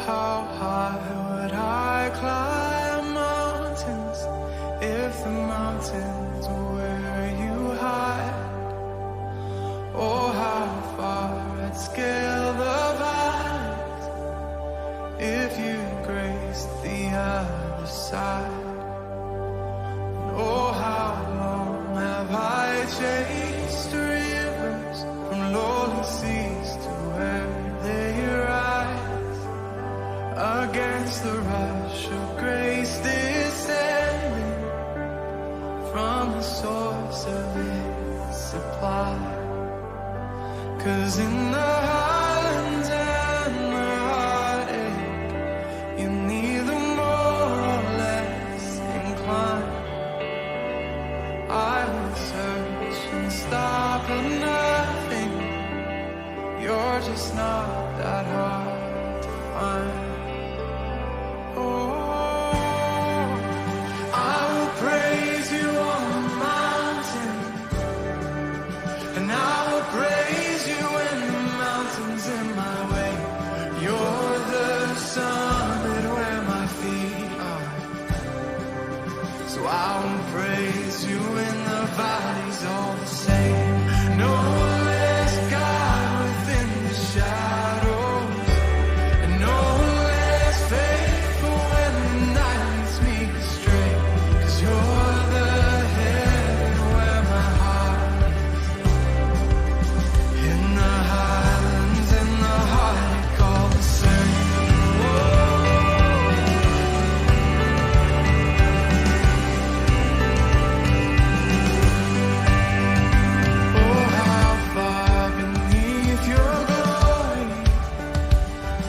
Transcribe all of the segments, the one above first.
how high would I climb mountains if the mountains were where you hide? Oh, how far I'd scale the valleys if you graced the other side. Oh, how long have I chased rivers from lonely seas to where they rise against the rush of grace descending from the source of its supply. 'Cause in the Highlands and the heartache, you're neither more or less inclined. I would search and stop at nothing. You're just not that hard to find. Oh, I will praise you on the mountain, and I will praise you when the mountain's in my way. You're the summit where my feet are, so I will praise you in the valleys all the same. No less God within the shadows, and no less faithful when the night leads me astray. 'Cause you're the heaven where my heart is. In the Highlands and the heartache all the same. Oh, how far beneath your glory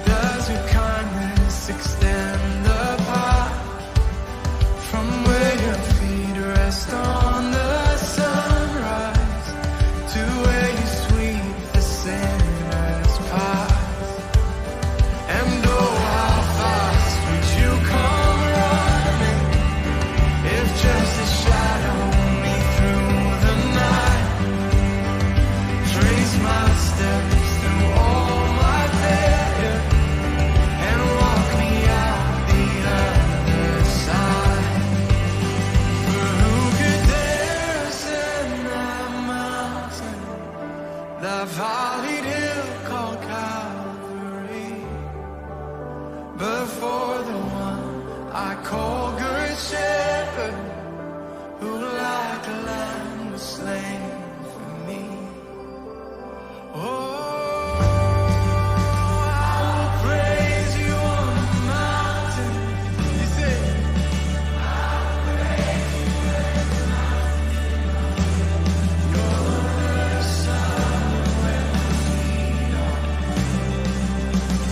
does your kindness extend apart, from where your feet rest on the sunrise to where you sweep the sinner's path. And oh, how fast would you come running if just a shadow me through the night? Trace my steps through all my failure and walk me out the other side. For who could dare ascend that mountain, that valleyed hill called Calvary, but for the one I call Good Shepherd, who like a lamb was slain for me. Oh, I will praise you on the mountain. You say, I'll praise you in the mountain. You're the sun where my feet are.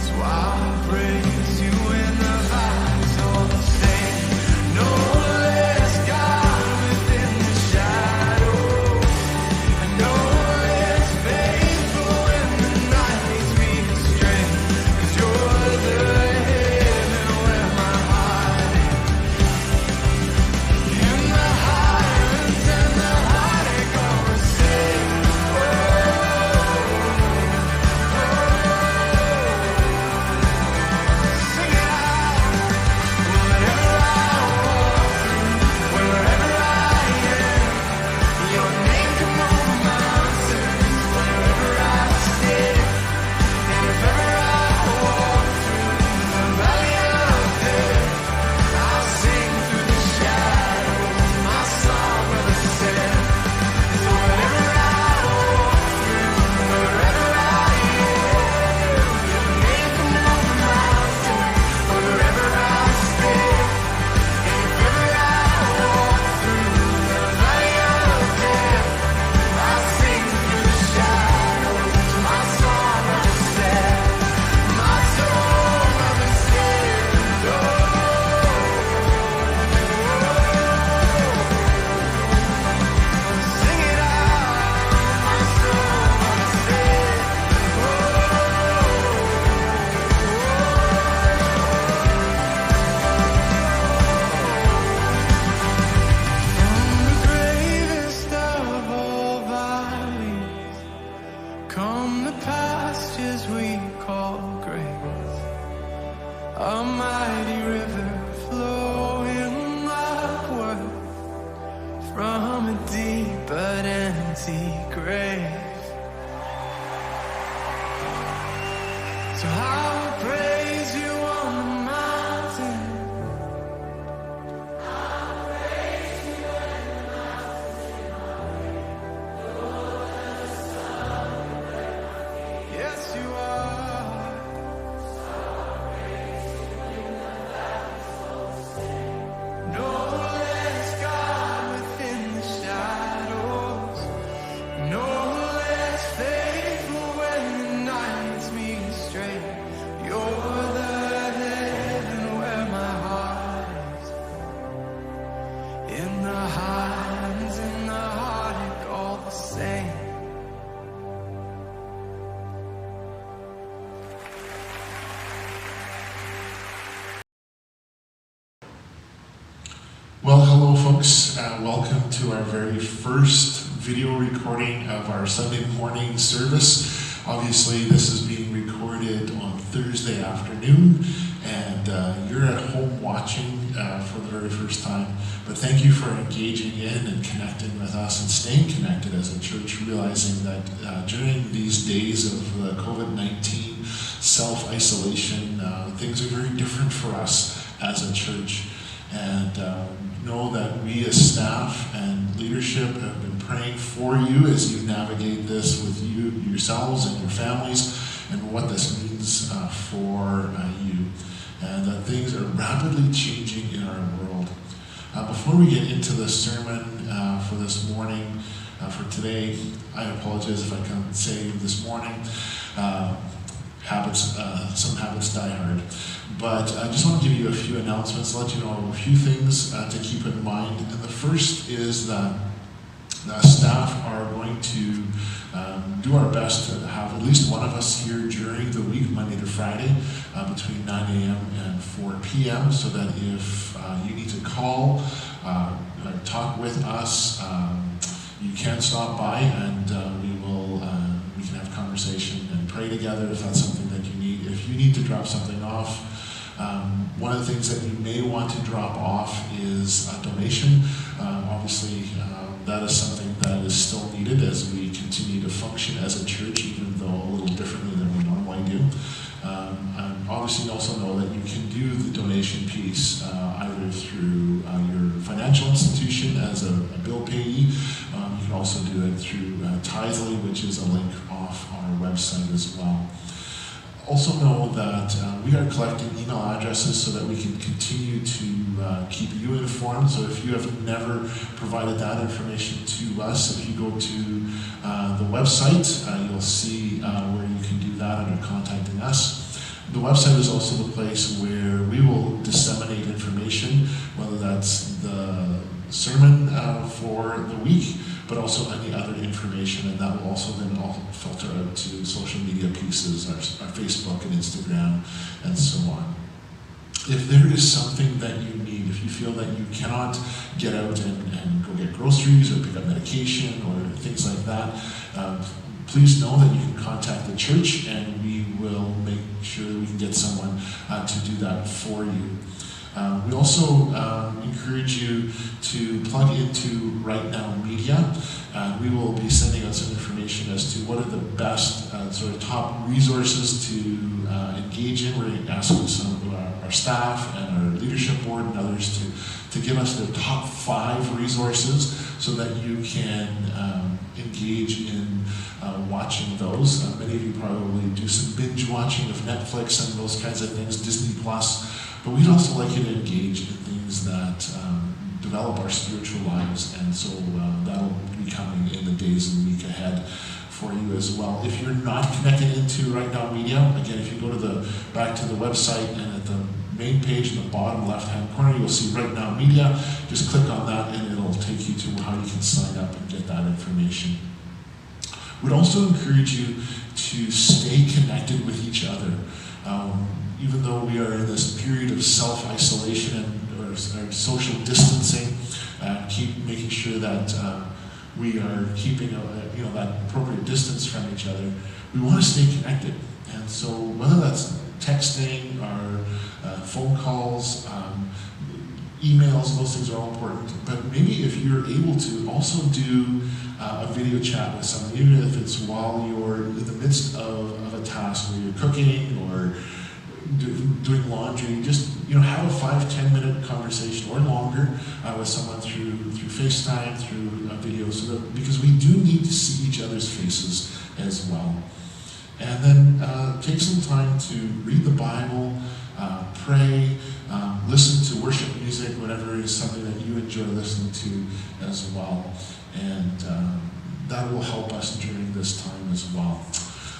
So I'll praise you in the valleys all the same. No less God within the shadows, and no less faithful when the night leads me astray. 'Cause you're the heaven where my heart is. In the Highlands and the heartache all the same. Sing it out. Whatever I walk through, wherever I am, your name come on the mountains. Wherever I stand, and if ever I walk through the valley of death, I'll sing through the shadows. My song of ascent is whatever I walk through, wherever I am, your name come on the mountains. Wherever I stand, and if ever I walk through the valley of death, I'll sing through the shadows. My song of ascent, my song of ascent. Oh, sing it out. My song of ascent. From the gravest of all valleys come the pastures we call grace. a mighty river flowing upward from a deep but empty grave. So I will praise you on the mountain. I'll praise you when the mountains are you're the sun where my feet. Yes, you are. So I'll praise you in the valley so still. No less God within the shadows. No less faithful when the night leads me astray. You're the heaven where my heart is. In the Highlands, in the heartache, all the same. Well, hello folks. Welcome to our very first video recording of our Sunday morning service. Obviously, this is being recorded on Thursday afternoon, and you're at home watching for the very first time. But thank you for engaging in and connecting with us and staying connected as a church, realizing that during these days of the COVID-19 self-isolation, things are very different for us as a church. And know that we as staff and leadership have been praying for you as you navigate this with you yourselves and your families, and what this means for you, and that things are rapidly changing in our world. Before we get into the sermon for this morning, for today, I apologize if I can't say this morning. Some habits die hard. But I just want to give you a few announcements, let you know a few things to keep in mind. And the first is that staff are going to do our best to have at least one of us here during the week, Monday to Friday, between 9 a.m. and 4 p.m., so that if you need to call, talk with us, you can stop by, and we can have conversation and pray together if that's something that you need. If you need to drop something off, one of the things that you may want to drop off is a donation. Obviously, that is something that is still needed as we continue to function as a church, even though a little differently than we normally do. And obviously, you also know that you can do the donation piece either through your financial institution as a bill payee. You can also do it through Tithely, which is a link off our website as well. Also know that we are collecting email addresses so that we can continue to keep you informed. So if you have never provided that information to us, if you go to the website, you'll see where you can do that under contacting us. The website is also the place where we will disseminate information, whether that's the sermon for the week, but also any other information, and that will also then all filter out to social media pieces, our Facebook and Instagram, and so on. If there is something that you need, if you feel that you cannot get out and go get groceries or pick up medication or things like that, please know that you can contact the church, and we will make sure we can get someone to do that for you. We also encourage you to plug into Right Now Media. We will be sending out some information as to what are the best sort of top resources to engage in. We're asking some of our staff and our leadership board and others to give us their top 5 resources so that you can engage in watching those. Many of you probably do some binge watching of Netflix and those kinds of things, Disney Plus. But we'd also like you to engage in things that develop our spiritual lives, and so that'll be coming in the days and week ahead for you as well. If you're not connected into Right Now Media, again, if you go to back to the website, and at the main page in the bottom left-hand corner, you'll see Right Now Media. Just click on that, and it'll take you to how you can sign up and get that information. We'd also encourage you to stay connected with each other. Even though we are in this period of self-isolation or social distancing, keep making sure that we are keeping that appropriate distance from each other, we want to stay connected. And so whether that's texting, our phone calls, emails, those things are all important. But maybe if you're able to also do a video chat with someone, even if it's while you're in the midst of a task where you're cooking or doing laundry, just have a 5-10 minute conversation or longer with someone through FaceTime, through video, because we do need to see each other's faces as well. And then take some time to read the Bible, pray, listen to worship music, whatever is something that you enjoy listening to as well. And that will help us during this time as well.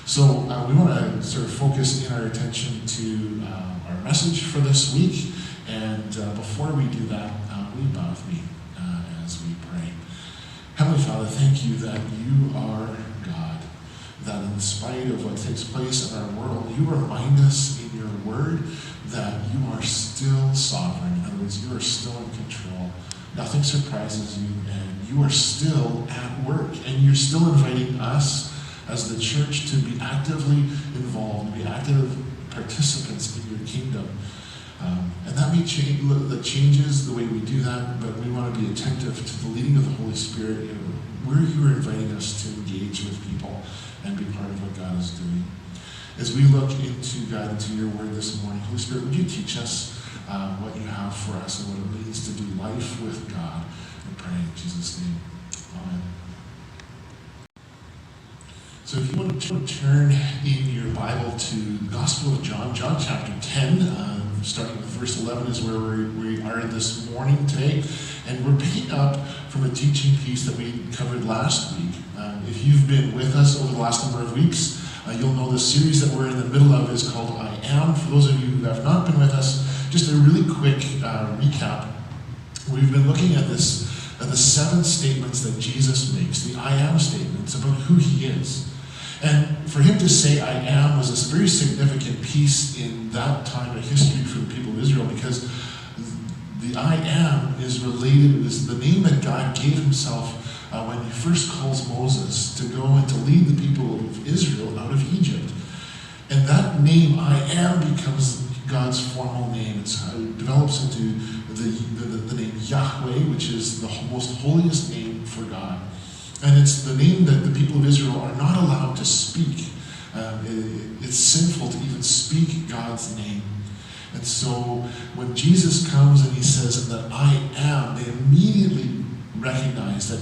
So we want to sort of focus in our attention to our message for this week. And before we do that, we bow with me as we pray. Heavenly Father, thank you that you are God, that in spite of what takes place in our world, you remind us in your word that you are still sovereign. In other words, you are still in control. Nothing surprises you, and you are still at work, and you're still inviting us as the church to be actively involved, be active participants in your kingdom. And that may change, that changes the way we do that, but we want to be attentive to the leading of the Holy Spirit, where you are inviting us to engage with people and be part of what God is doing. As we look into your word this morning, Holy Spirit, would you teach us what you have for us and what it means to do life with God? We pray in Jesus' name. Amen. So if you want to turn in your Bible to the Gospel of John, John chapter 10, starting with verse 11 is where we are this morning today. And we're picking up from a teaching piece that we covered last week. If you've been with us over the last number of weeks, you'll know the series that we're in the middle of is called I Am. For those of you who have not been with us, just a really quick recap. We've been looking at the 7 statements that Jesus makes, the I Am statements about who he is. And for him to say I am was a very significant piece in that time of history for the people of Israel, because the I am is related, is the name that God gave himself when he first calls Moses to go and to lead the people of Israel out of Egypt. And that name, I am, becomes God's formal name. It develops into the name Yahweh, which is the most holiest name for God. And it's the name that the people of Israel are not allowed to speak. It's sinful to even speak God's name. And so when Jesus comes and he says that I am, they immediately recognize that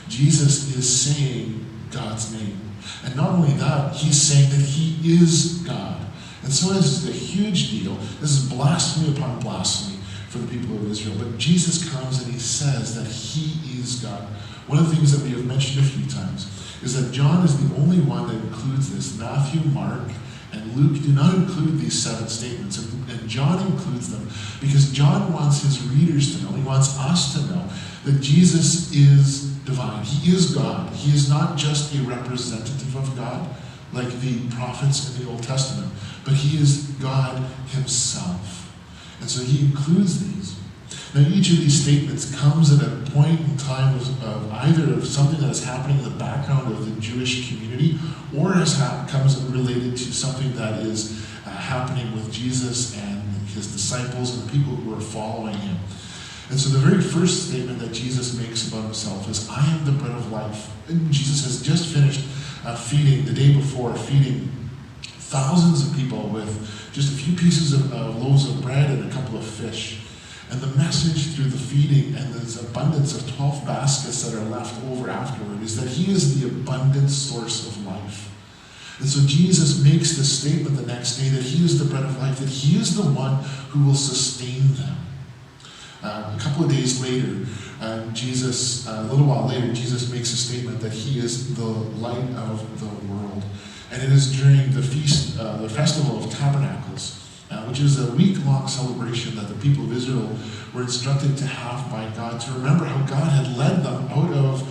Jesus is saying God's name. And not only that, he's saying that he is God. And so this is a huge deal. This is blasphemy upon blasphemy for the people of Israel. But Jesus comes and he says that he is God. One of the things that we have mentioned a few times is that John is the only one that includes this. Matthew, Mark, and Luke do not include these 7 statements. And John includes them because John wants his readers to know, he wants us to know, that Jesus is divine. He is God. He is not just a representative of God like the prophets in the Old Testament, but he is God himself. And so he includes these. Now, each of these statements comes at a point in time of either of something that is happening in the background of the Jewish community, or comes related to something that is happening with Jesus and his disciples and the people who are following him. And so the very first statement that Jesus makes about himself is, I am the bread of life. And Jesus has just finished feeding, the day before, feeding thousands of people with just a few pieces of loaves of bread and a couple of fish. And the message through the feeding and this abundance of 12 baskets that are left over afterward is that he is the abundant source of life. And so Jesus makes the statement the next day that he is the bread of life, that he is the one who will sustain them. A couple of days later, a little while later, Jesus makes a statement that he is the light of the world. And it is during the feast, the Festival of Tabernacles, which is a week-long celebration that the people of Israel were instructed to have by God to remember how God had led them out of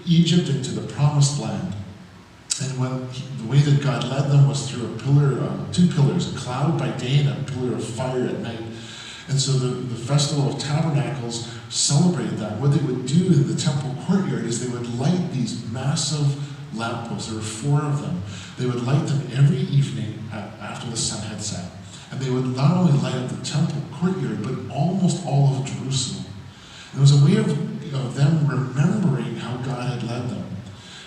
Egypt into the Promised Land. And the way that God led them was through two pillars, a cloud by day and a pillar of fire at night. And so the Festival of Tabernacles celebrated that. What they would do in the temple courtyard is they would light these massive lampposts. There were 4 of them. They would light them every evening after the sun had set. And they would not only light up the temple courtyard, but almost all of Jerusalem. And it was a way of them remembering how God had led them.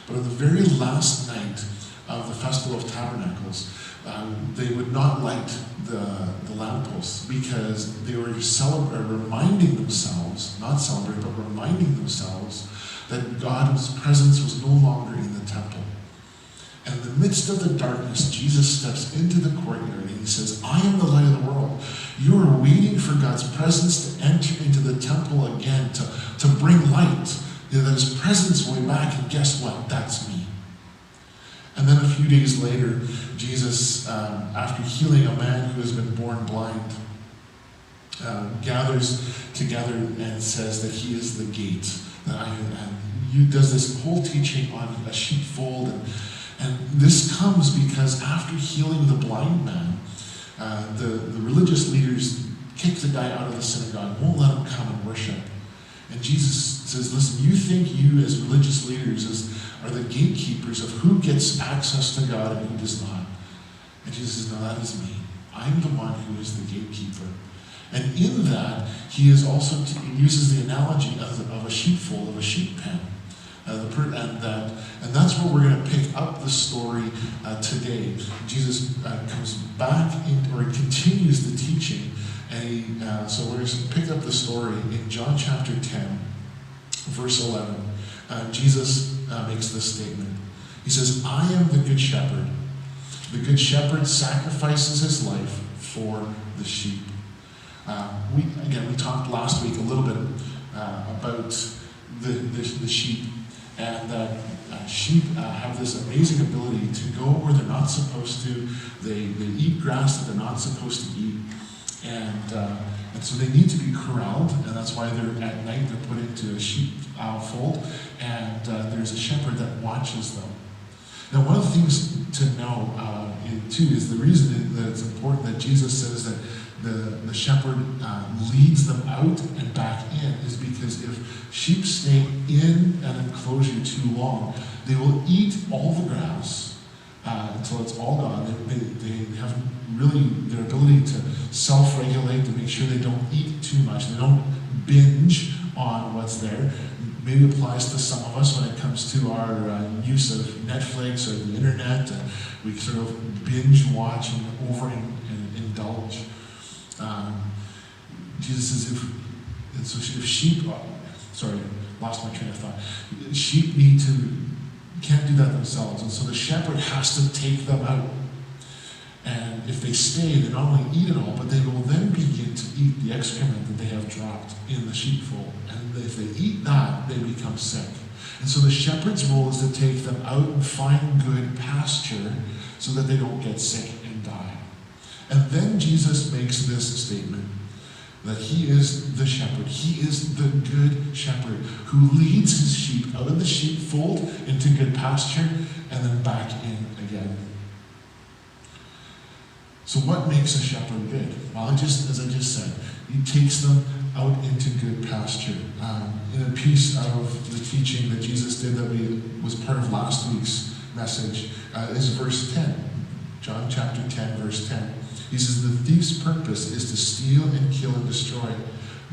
But on the very last night of the Festival of Tabernacles, they would not light the lampposts because they were reminding themselves, not celebrating, but reminding themselves that God's presence was no longer in the temple. And in the midst of the darkness, Jesus steps into the courtyard and he says, I am the light of the world. You are waiting for God's presence to enter into the temple again, to bring light. That his presence will be back, and guess what? That's me. And then a few days later, Jesus, after healing a man who has been born blind, gathers together and says that he is the gate. He does this whole teaching on a sheepfold, and this comes because after healing the blind man, the religious leaders kick the guy out of the synagogue, won't let him come and worship. And Jesus says, listen, you think you as religious leaders are the gatekeepers of who gets access to God and who does not. And Jesus says, no, that is me. I'm the one who is the gatekeeper. And in that, he is also he uses the analogy of a sheepfold, of a sheep pen. And that's where we're going to pick up the story today. Jesus comes back or continues the teaching. And so we're going to pick up the story in John chapter 10, verse 11. Jesus makes this statement. He says, I am the good shepherd. The good shepherd sacrifices his life for the sheep. We talked last week a little bit about the sheep, and that sheep have this amazing ability to go where they're not supposed to. They eat grass that they're not supposed to eat. And so they need to be corralled, and that's why at night they're put into a sheep fold, and there's a shepherd that watches them. Now, one of the things to know too is the reason that it's important that Jesus says that the shepherd leads them out and back in is because if sheep stay in an enclosure too long, they will eat all the grass until it's all gone. They have really their ability to self-regulate to make sure they don't eat too much. They don't binge on what's there. Maybe applies to some of us when it comes to our use of Netflix or the internet. We sort of binge watch and indulge. Jesus says, if sheep, lost my train of thought. Sheep can't do that themselves, and so the shepherd has to take them out. And if they stay, they not only eat it all, but they will then begin to eat the excrement that they have dropped in the sheepfold. And if they eat that, they become sick. And so the shepherd's role is to take them out and find good pasture so that they don't get sick and die. And then Jesus makes this statement that he is the shepherd. He is the good shepherd who leads his sheep out of the sheepfold into good pasture and then back in again. So what makes a shepherd good? Well, as I just said, he takes them out into good pasture. In a piece of the teaching that Jesus did that was part of last week's message is verse 10. John chapter 10, verse 10. He says, the thief's purpose is to steal and kill and destroy.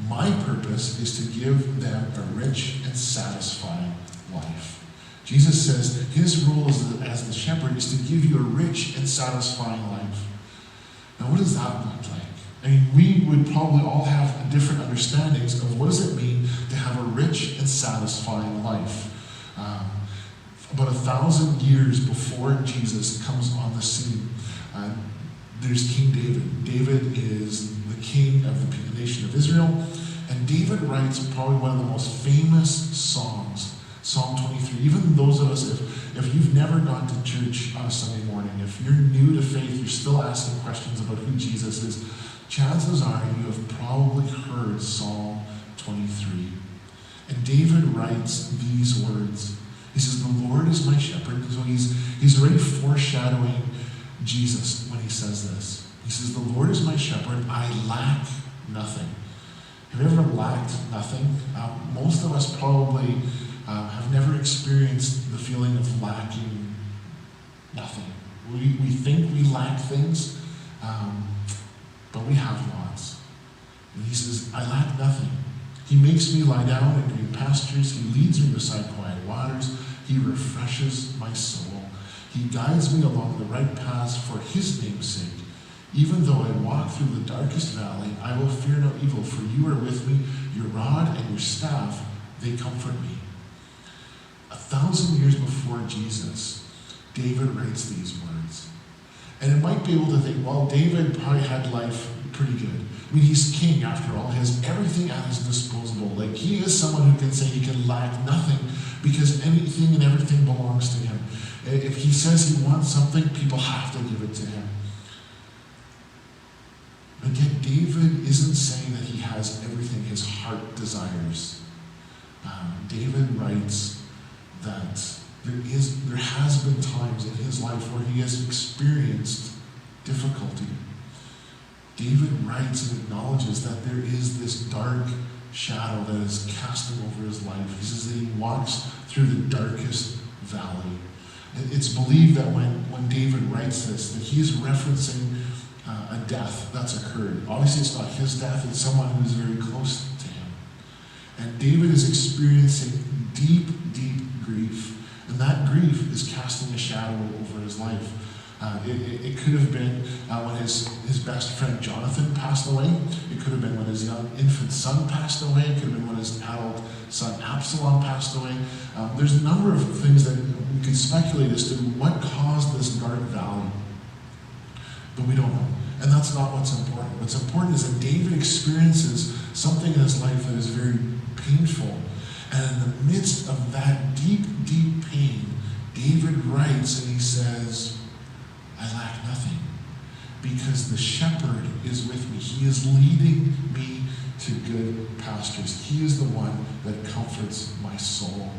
My purpose is to give them a rich and satisfying life. Jesus says his role as the shepherd is to give you a rich and satisfying life. Now, what does that look like? I mean, we would probably all have different understandings of what does it mean to have a rich and satisfying life. About 1,000 years before Jesus comes on the scene, there's King David. David is the king of the nation of Israel, and David writes probably one of the most famous songs, Psalm 23. Even those of us, if you've never gone to church on a Sunday morning, if you're new to faith, you're still asking questions about who Jesus is, chances are you have probably heard Psalm 23. And David writes these words. He says, the Lord is my shepherd. So he's already foreshadowing Jesus when he says this. He says, the Lord is my shepherd, I lack nothing. Have you ever lacked nothing? Most of us probably have never experienced the feeling of lacking nothing. We think we lack things, but we have lots. And he says, I lack nothing. He makes me lie down in green pastures. He leads me beside quiet waters. He refreshes my soul. He guides me along the right paths for his name's sake. Even though I walk through the darkest valley, I will fear no evil, for you are with me. Your rod and your staff, they comfort me. 1,000 years before Jesus, David writes these words. And it might be able to think, well, David probably had life pretty good. I mean, he's king after all. He has everything at his disposal. Like, he is someone who can say he can lack nothing because anything and everything belongs to him. If he says he wants something, people have to give it to him. But yet David isn't saying that he has everything his heart desires. David writes that there has been times in his life where he has experienced difficulty. David writes and acknowledges that there is this dark shadow that is casting over his life. He says that he walks through the darkest valley. It's believed that when David writes this, that he is referencing a death that's occurred. Obviously, it's not his death, it's someone who is very close to him. And David is experiencing deep, deep grief. And that grief is casting a shadow over his life. It could have been when his best friend Jonathan passed away. It could have been when his young infant son passed away. It could have been when his adult son Absalom passed away. There's a number of things that we can speculate as to what caused this dark valley. But we don't know. And that's not what's important. What's important is that David experiences something in his life that is very painful. And in the midst of that deep, deep pain, David writes and he says, I lack nothing because the shepherd is with me. He is leading me to good pastures. He is the one that comforts my soul.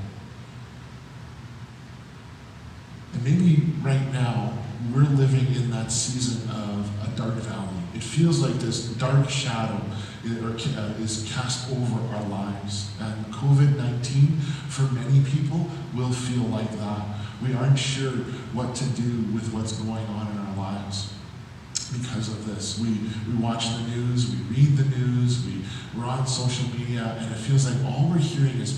And maybe right now, we're living in that season of a dark valley. It feels like this dark shadow is cast over our lives. And COVID-19, for many people, will feel like that. We aren't sure what to do with what's going on in our lives because of this. We watch the news, we read the news, we're on social media, and it feels like all we're hearing is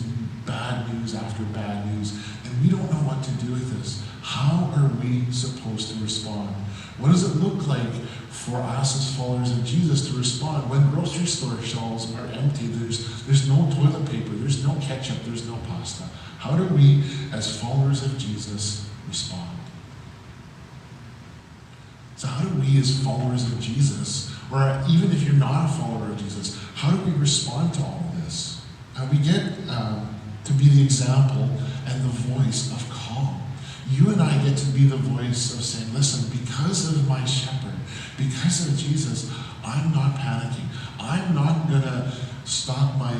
bad news after bad news, and we don't know what to do with this. How are we supposed to respond? What does it look like for us as followers of Jesus to respond when grocery store shelves are empty? There's no toilet paper, there's no ketchup, there's no pasta. How do we, as followers of Jesus, respond? So how do we, as followers of Jesus, or even if you're not a follower of Jesus, how do we respond to all of this? We get to be the example and the voice of calm. You and I get to be the voice of saying, listen, because of my shepherd, because of Jesus, I'm not panicking. I'm not going to stock my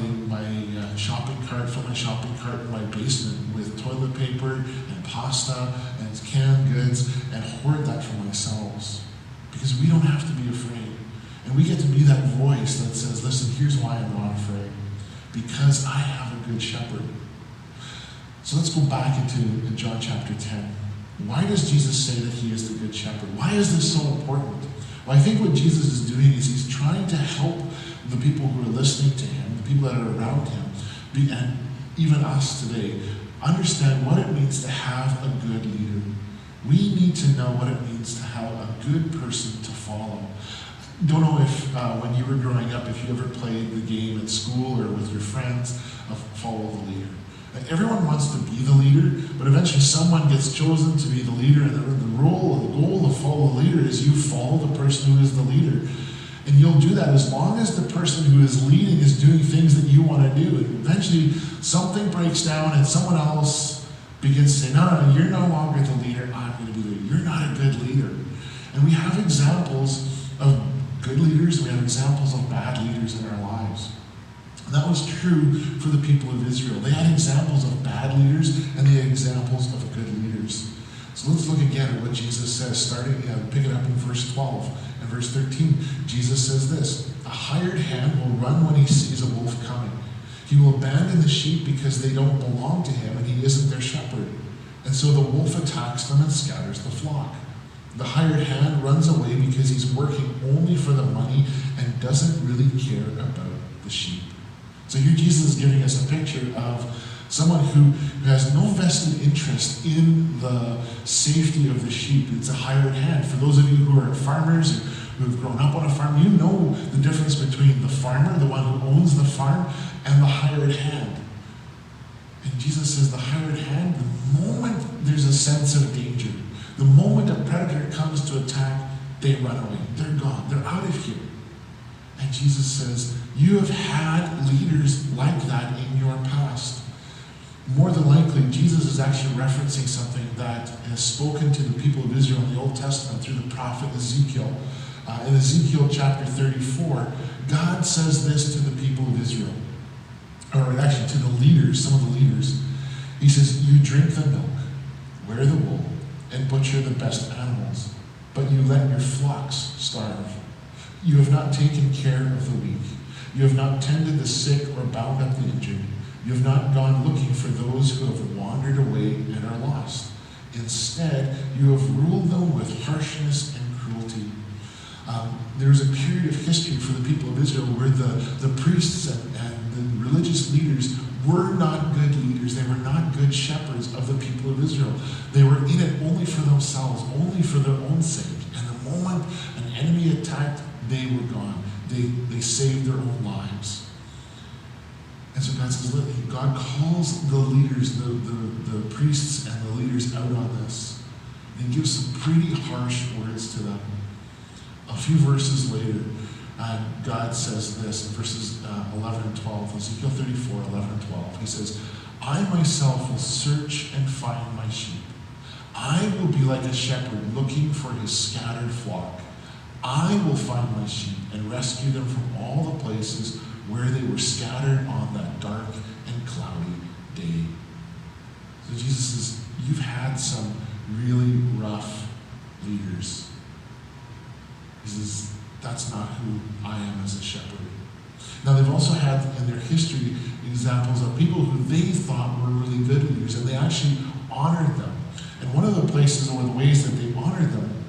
shopping cart, fill my shopping cart in my basement with toilet paper and pasta and canned goods and hoard that for myself. Because we don't have to be afraid. And we get to be that voice that says, listen, here's why I'm not afraid. Because I have a good shepherd. So let's go back into John chapter 10. Why does Jesus say that he is the good shepherd? Why is this so important? Well, I think what Jesus is doing is he's trying to help the people who are listening to him, the people that are around him, and even us today, understand what it means to have a good leader. We need to know what it means to have a good person to follow. Don't know if when you were growing up, if you ever played the game at school or with your friends of follow the leader. Everyone wants to be the leader, but eventually someone gets chosen to be the leader, and the role, the goal of follow the leader is you follow the person who is the leader. And you'll do that as long as the person who is leading is doing things that you want to do. And eventually something breaks down and someone else begins to say, no, you're no longer the leader, I'm going to be the leader. You're not a good leader. And we have examples of good leaders, and we have examples of bad leaders in our lives. And that was true for the people of Israel. They had examples of bad leaders, and they had examples of good leaders. So let's look again at what Jesus says, starting, pick it up in verse 12 and verse 13. Jesus says this, a hired hand will run when he sees a wolf coming. He will abandon the sheep because they don't belong to him, and he isn't their shepherd. And so the wolf attacks them and scatters the flock. The hired hand runs away because he's working only for the money and doesn't really care about the sheep. So here Jesus is giving us a picture of someone who has no vested interest in the safety of the sheep. It's a hired hand. For those of you who are farmers and who have grown up on a farm, you know the difference between the farmer, the one who owns the farm, and the hired hand. And Jesus says the hired hand, the moment there's a sense of danger, the moment a predator comes to attack, they run away. They're gone. They're out of here. And Jesus says, you have had leaders like that in your past. More than likely, Jesus is actually referencing something that is spoken to the people of Israel in the Old Testament through the prophet Ezekiel. In Ezekiel chapter 34, God says this to the people of Israel, or actually to the leaders, some of the leaders. He says, you drink the milk, wear the wool, and butcher the best animals, but you let your flocks starve. You have not taken care of the weak. You have not tended the sick or bound up the injured. You have not gone looking for those who have wandered away and are lost. Instead, you have ruled them with harshness and cruelty. There was a period of history for the people of Israel where the priests and the religious leaders were not good leaders. They were not good shepherds of the people of Israel. They were in it only for themselves, only for their own sake. And the moment an enemy attacked, they were gone. They saved their own lives. And so God says, God calls the leaders, the priests and the leaders out on this. And he gives some pretty harsh words to them. A few verses later, God says this in verses 11 and 12, Ezekiel 34, 11 and 12. He says, I myself will search and find my sheep. I will be like a shepherd looking for his scattered flock. I will find my sheep and rescue them from all the places where they were scattered on that dark and cloudy day. So Jesus says, you've had some really rough leaders. He says, that's not who I am as a shepherd. Now, they've also had in their history examples of people who they thought were really good leaders, and they actually honored them. And one of the places or the ways that they honored them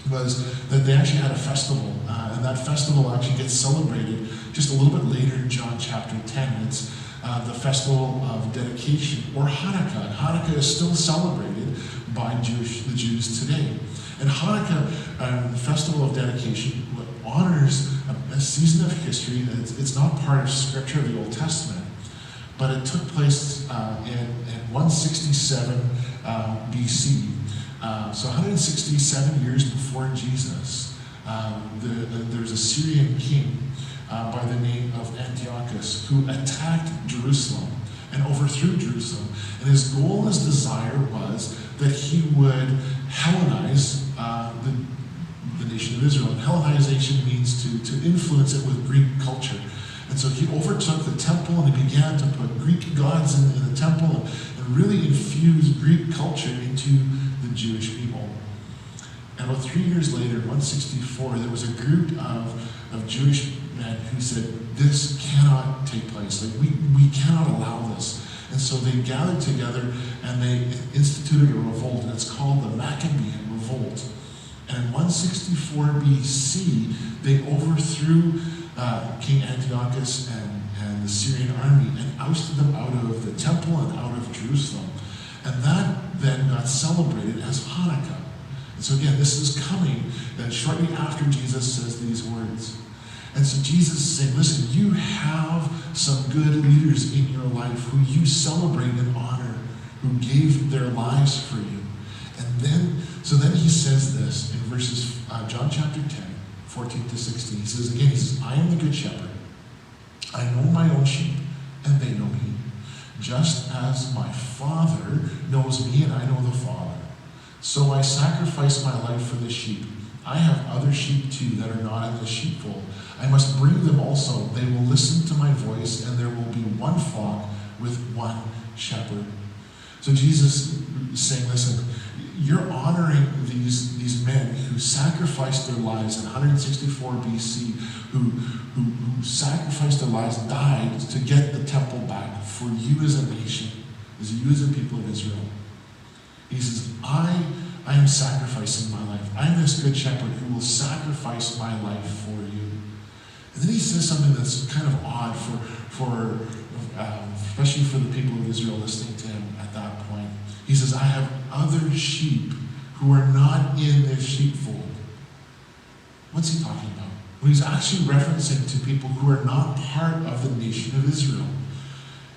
was that they actually had a festival, and that festival actually gets celebrated just a little bit later in John chapter 10. It's the festival of dedication, or Hanukkah. And Hanukkah is still celebrated by the Jews today. And Hanukkah, the festival of dedication, honors a season of history that it's not part of Scripture of the Old Testament, but it took place in 167 BC. So 167 years before Jesus, there's a Syrian king by the name of Antiochus who attacked Jerusalem and overthrew Jerusalem. And his goal, his desire was that he would Hellenize the nation of Israel. And Hellenization means to influence it with Greek culture. And so he overtook the temple and he began to put Greek gods in the temple and really infuse Greek culture into the Jewish people. And about 3 years later, in 164, there was a group of Jewish men who said, this cannot take place. Like, we cannot allow this. And so they gathered together and they instituted a revolt, and it's called the Maccabean Revolt. And in 164 BC, they overthrew King Antiochus and the Syrian army and ousted them out of the temple and out of Jerusalem. And that then got celebrated as Hanukkah. And so again, this is coming shortly after Jesus says these words. And so Jesus is saying, listen, you have some good leaders in your life who you celebrate and honor, who gave their lives for you. And then he says this in verses, John chapter 10, 14 to 16. He says, I am the good shepherd. I know my own sheep, and they know me. Just as my Father knows me, and I know the Father. So I sacrifice my life for the sheep. I have other sheep too that are not in the sheepfold. I must bring them also. They will listen to my voice, and there will be one flock with one shepherd. So Jesus is saying, listen, you're honoring these men who sacrificed their lives in 164 BC, who sacrificed their lives, died to get the temple back for you as a nation, as you as a people of Israel. He says, I am sacrificing my life. I'm this good shepherd who will sacrifice my life for you. And then he says something that's kind of odd for especially for the people of Israel listening to him at that point. He says, I have other sheep who are not in this sheepfold. What's he talking about? Well, he's actually referencing to people who are not part of the nation of Israel.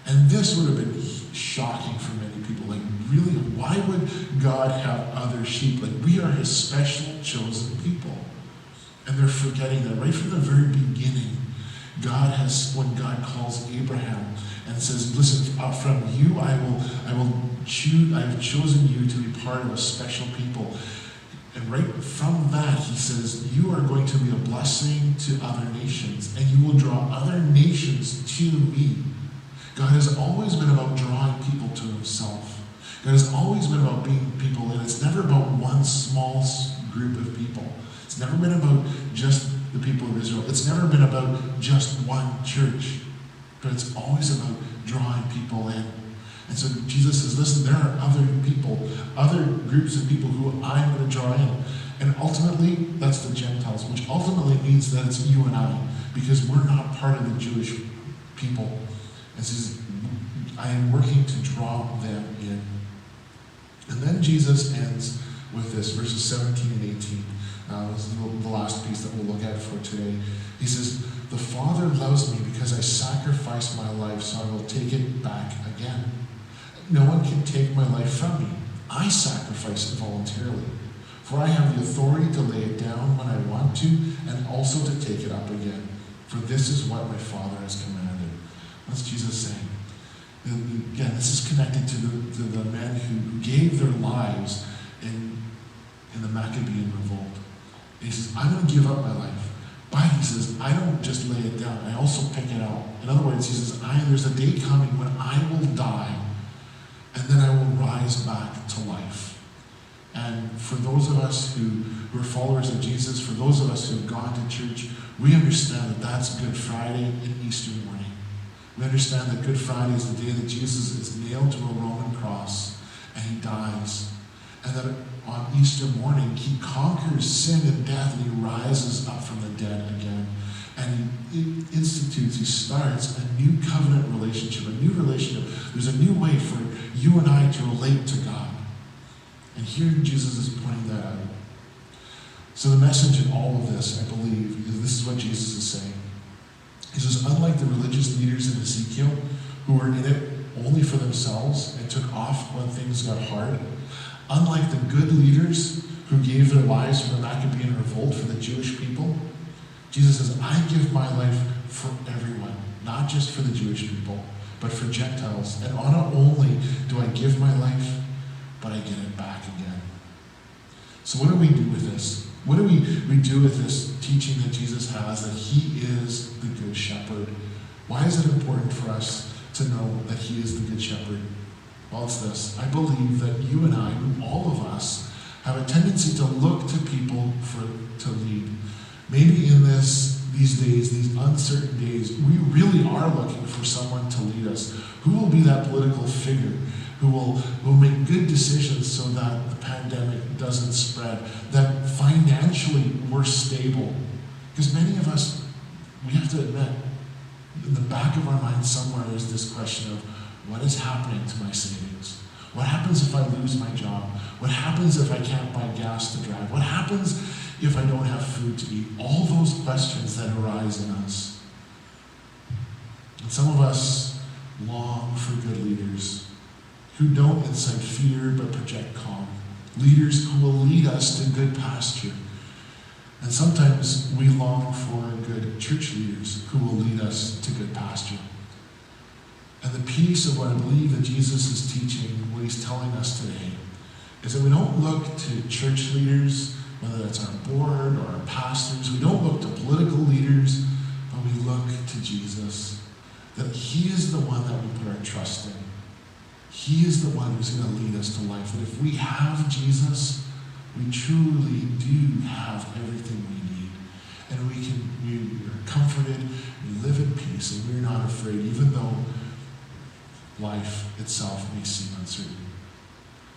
And this would have been shocking for many people. Like, really, why would God have other sheep? Like, we are his special chosen people. And they're forgetting that right from the very beginning, when God calls Abraham and says, listen, from you I've chosen you to be part of a special people. And right from that, he says, you are going to be a blessing to other nations, and you will draw other nations to me. God has always been about drawing people to himself. God has always been about being people, and it's never about one small group of people. It's never been about just the people of Israel. It's never been about just one church. But it's always about drawing people in. And so Jesus says, listen, there are other people, other groups of people who I'm going to draw in. And ultimately, that's the Gentiles, which ultimately means that it's you and I, because we're not part of the Jewish people. And says, I am working to draw them in. And then Jesus ends with this, verses 17 and 18. This is the last piece that we'll look at for today. He says, the Father loves me because I sacrificed my life, so I will take it back again. No one can take my life from me. I sacrifice it voluntarily. For I have the authority to lay it down when I want to, and also to take it up again. For this is what my Father has commanded. What's Jesus saying? Again, this is connected to the men who gave their lives in the Maccabean revolt. And he says, I'm going to give up my life. But he says, I don't just lay it down, I also pick it up. In other words, he says, there's a day coming when I will die, and then I will rise back to life. And for those of us who are followers of Jesus, for those of us who have gone to church, we understand that that's Good Friday and Easter morning. We understand that Good Friday is the day that Jesus is nailed to a Roman cross and he dies. And that on Easter morning, he conquers sin and death and he rises up from the dead again. And he starts a new covenant relationship, a new relationship. There's a new way for you and I to relate to God. And here Jesus is pointing that out. So the message in all of this, I believe, is this is what Jesus is saying. He says, unlike the religious leaders in Ezekiel, who were in it only for themselves and took off when things got hard, unlike the good leaders who gave their lives for the Maccabean revolt for the Jewish people, Jesus says, I give my life for everyone, not just for the Jewish people, but for Gentiles. And not only do I give my life, but I get it back again. So what do we do with this? What do we do with this teaching that Jesus has, that he is the good shepherd? Why is it important for us to know that he is the good shepherd? Well, it's this. I believe that you and I, all of us, have a tendency to look to people to lead. Maybe in these days, these uncertain days, we really are looking for someone to lead us. Who will be that political figure who will make good decisions so that the pandemic doesn't spread, that financially we're stable? Because many of us, we have to admit, in the back of our mind somewhere is this question of, what is happening to my savings? What happens if I lose my job? What happens if I can't buy gas to drive? What happens if I don't have food to eat? All those questions that arise in us. And some of us long for good leaders who don't incite fear but project calm. Leaders who will lead us to good pasture. And sometimes we long for good church leaders who will lead us to good pasture. And the piece of what I believe that Jesus is teaching, what he's telling us today, is that we don't look to church leaders, whether that's our board or our pastors. We don't look to political leaders, but we look to Jesus. That he is the one that we put our trust in. He is the one who's going to lead us to life. That if we have Jesus, we truly do have everything we need. And we are comforted, we live in peace, and we're not afraid, even though life itself may seem uncertain.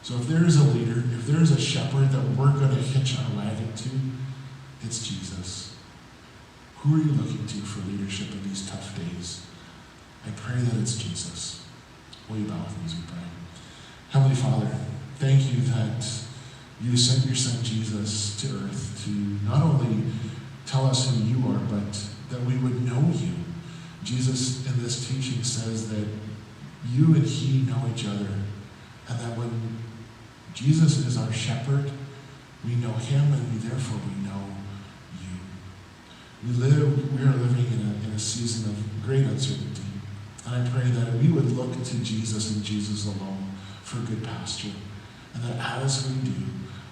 So if there is a leader, if there is a shepherd that we're going to hitch our wagon to, it's Jesus. Who are you looking to for leadership in these tough days? I pray that it's Jesus. Will you bow with me as we pray? Heavenly Father, thank you that you sent your son Jesus to earth to not only tell us who you are, but that we would know you. Jesus in this teaching says that you and he know each other, and that when Jesus is our shepherd, we know him, and therefore we know you. We are living in a season of great uncertainty, and I pray that we would look to Jesus and Jesus alone for good pasture, and that as we do,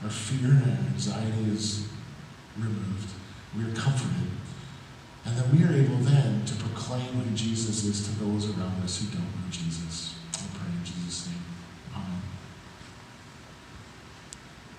our fear and our anxiety is removed. We are comforted, and that we are able then to proclaim who Jesus is to those around us who don't know Jesus.